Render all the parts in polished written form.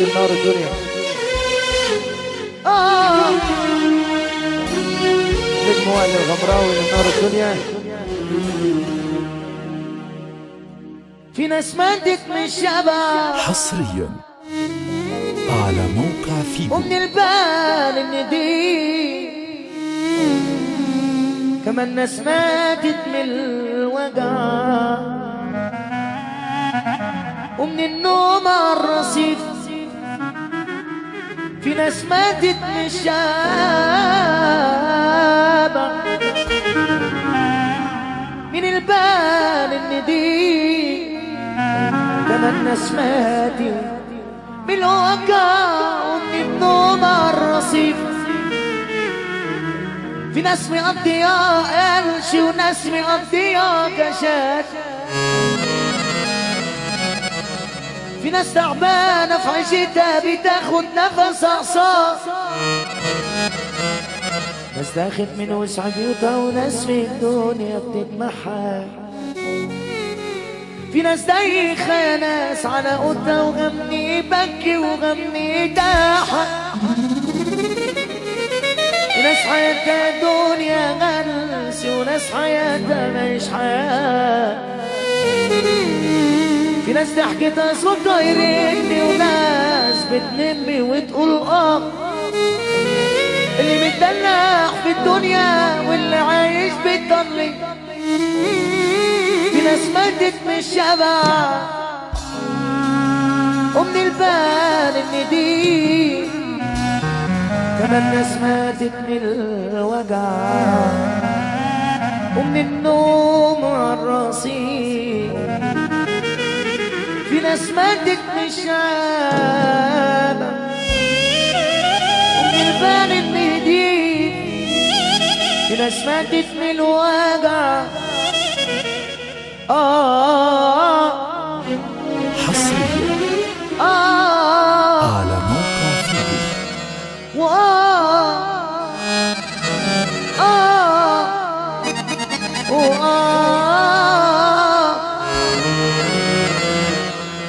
نار الدنيا. نجم وائل الغمراوي لنار الدنيا. في ناس ماتت من الشباب حصريا على موقع فيجو، ومن البال النديم كمان ناس ماتت من الوجع ومن النوم على الرصيف. في ناس ماتت من الشابع من البال النديم كمان ناس ماتت من الوجع ومن النوم على الرصيف. في ناس مقضية قلش وناس مقضية كشات. في ناس تعبانة في عيشتها بتاخد نفس أقصى. ناس داخل من وسع بيوتها وناس في الدنيا بتتمحى. في ناس دايخة ناس على قطة وغمني يبكي وغمني يضحك. في ناس حياتها دنيا غلس وناس حياتها مش حياة. في ناس ضحكتها صوتها يرن وناس بتنمي وتقول اللي متدلع في الدنيا واللي عايش بيضلي. في ناس ماتت من الشبع ومن البال النديم كمان ناس ماتت من الوجع ومن النوم على الرصيف. في ناس ماتت من الشبع ومن البال النديم. في ناس ماتت من الوجع. حصريا على موقع فيجو.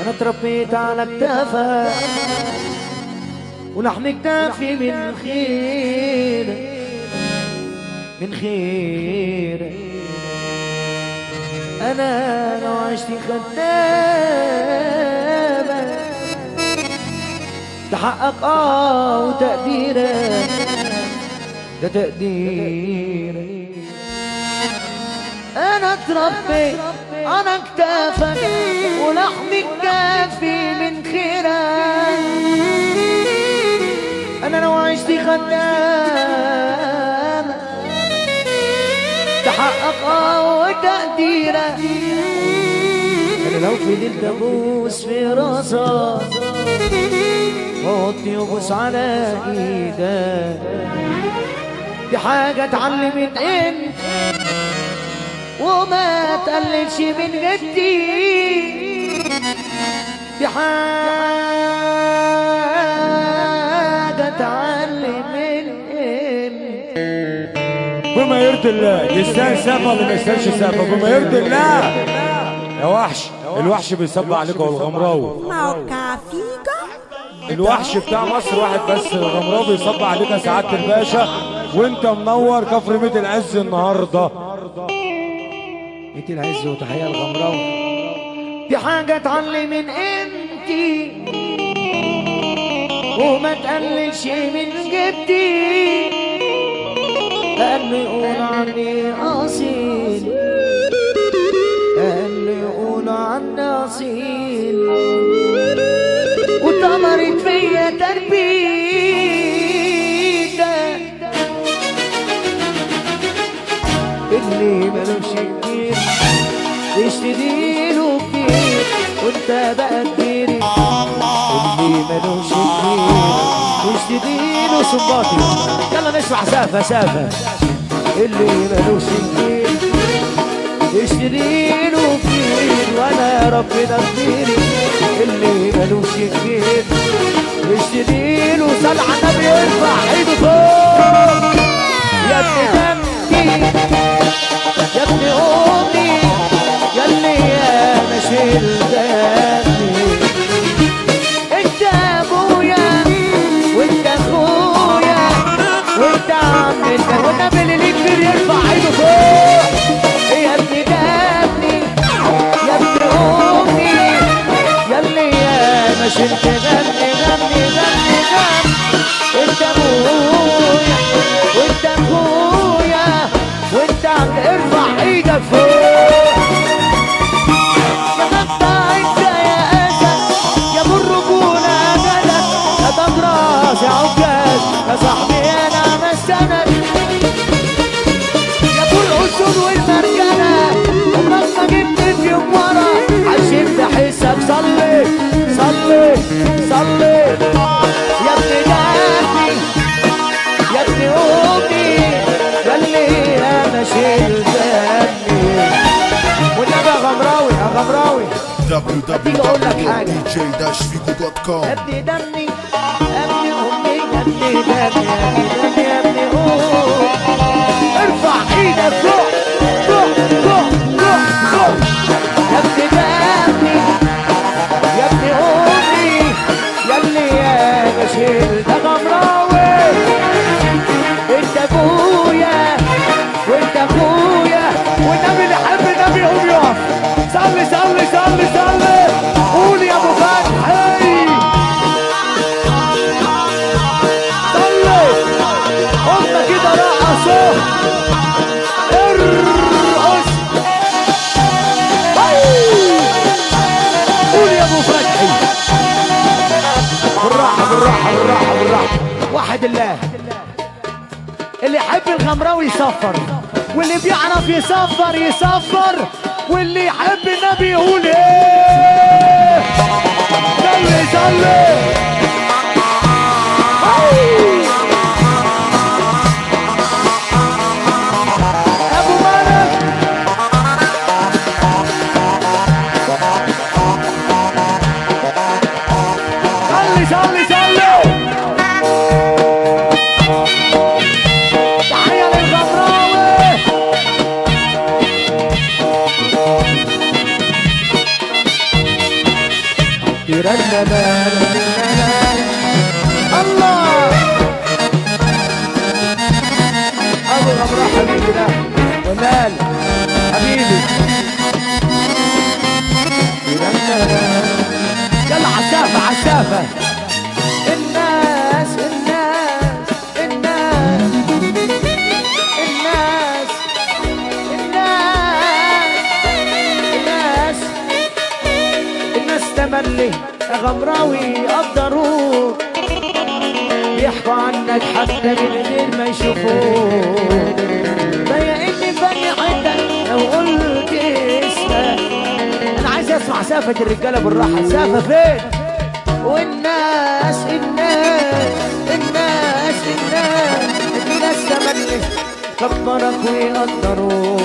أنا اتربيت على كتافك ولحم كتافي من خير من خير. أنا لو عشت خدامة تحقق وتقديرك ده تقديرك. أنا اتربيت على كتافك ولحمي كافي من خيرك. أنا لو عشت خدامة تحقق وتقديرك. أنا لو فضلت أبوس في راسك وأوطي وأبوس على إيدك. دي حاجة اتعلمت انت وما تقللش من جدي. دي حاجة اتعلمت انت. بما يرضي الله يستاهل سقفه ولا ما يستاهلش سقفه؟ بما يرضي الله يا وحش. الوحش بيصب عليك والغمراوي. موقع فيجو. الوحش بتاع مصر واحد بس، الغمراوي بيصب عليك يا سعاده الباشا، وانت منور كفر ميت العز النهارده. ميت العز وتحيه الغمراوي. دي حاجه اتعلم من انتي وما تقللش من جبتي. قالوا يقول عني اصيل، قالوا يقول عني اصيل، وطمرت فيا تربيتك. اللي ملوش كبير يشتريله كبير وانت بقى كبيري. اللي ملوش كبير يشتريله صباطي. يلا نسمع سافة سافة. اللي ملوش كبير يشتريله كبير وانا ربنا كبيري. اللي ملوش كبير يشتريله صل على النبي يرفع ايده فوق. يا ابن دمي يا ابن امي يا اللي انا شيل دمي. انت ابو شلت غني غني غني غني. انت ابويا وانت اخويا وانت ارفع ايدك فوق. يا غطا انت يا اسد يا ابو الرجوله جدك يا طبراس يا عكاز يا صاحبي انا مستند يا ابو الاسود والمرجله عمرك ما جبت في يوم ورا عشان تحسك. صلي صلي صلي يا ابن دافي يا ابن امي يا اللي انا شلتني. والنبي يا غمراوي يا غمراوي تيجي اقول لك حاجه. www.dj-figo.com يا ابن دمي يا ابن امي يا ابن دمي يا ابن دمي يا ابن امي ارفع ايدك فوق فوق فوق فوق فوق. يا ابن دمي يا ابن امي يا اللي انا شلت غمراوي. انت ابويا وانت اخويا والنبي اللي يحب النبي يقوم يقف. صلي صلي صلي صلي قول يا ابو فتحي. صلي قلنا كده رقصوا ارقص. قول يا ابو فتحي بالراحه بالراحه بالراحه بالراحه. واحد الله اللي يحب الغمراوي يصفر واللي بيعرف يصفر يصفر واللي يحب النبي يقول ايه. صلي صلي ابو مالك. صلي صلي صلي تحية للغمراوي. الله ابو غمراء حبيبي ده ومال حبيبي. يلا عسافة عسافة. الناس الناس الناس الناس الناس الناس تملي يا غمراوي يقدروك بيحكوا عنك حتى من غير ما يشوفوك. ضايقني فني حتى لو قلت اسمك. انا عايز اسمع سافة الرجاله بالراحه. سافة فين؟ والناس الناس الناس الناس الناس تملي كبرك ويقدروك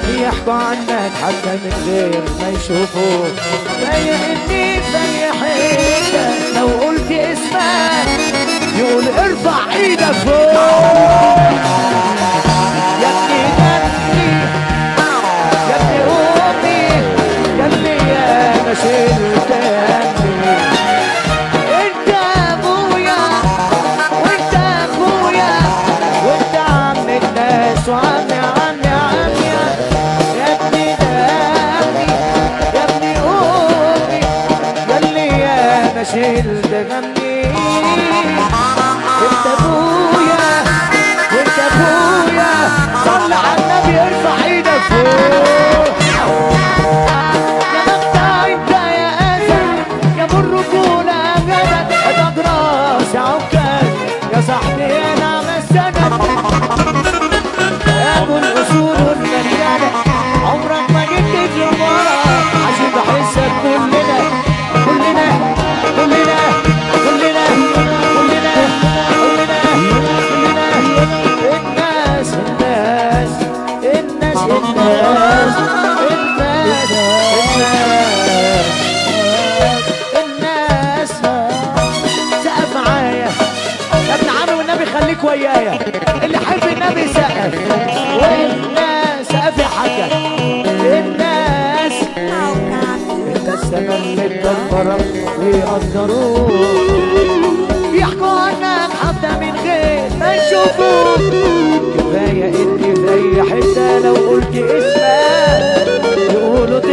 بيحكوا عنك حتى من غير ما يشوفوك. ضايقني زي حياتك لو قلت اسمك يقول ارفع ايدك فوق. يا ابني دمي يا ابني امي يا اللي انا شلتني. انت ابويا وانت اخويا وانت عم الناس وعمي عمي عمي. يا ابني دمي يا ابني امي يا اللي انا شلت غمي. انت ابويا وانت اخويا. صل على النبي ارفع ايدك فوق. يا مقطع انت يا اسد يا ابو الرجوله جدد يا طبراس يا عكاز يا صاحبي انا مسند يا ابو الاصول والمريانه. عمرك ما جبت في ورا عشان بحسك. كلنا كلنا كلنا كلنا كلنا كلنا كلنا الناس الناس الناس الناس الناس الناس الناس. سقف معايا يا ابن عمي والنبي خليك ويايا. اللي يحب النبي سقف. والناس سقف يا حاجة. الناس الناس تملك الفرح ويقدروك يحكوا عنك حتى من غير ما يشوفوك. كفاية اني في اي حتة لو قلت اسمك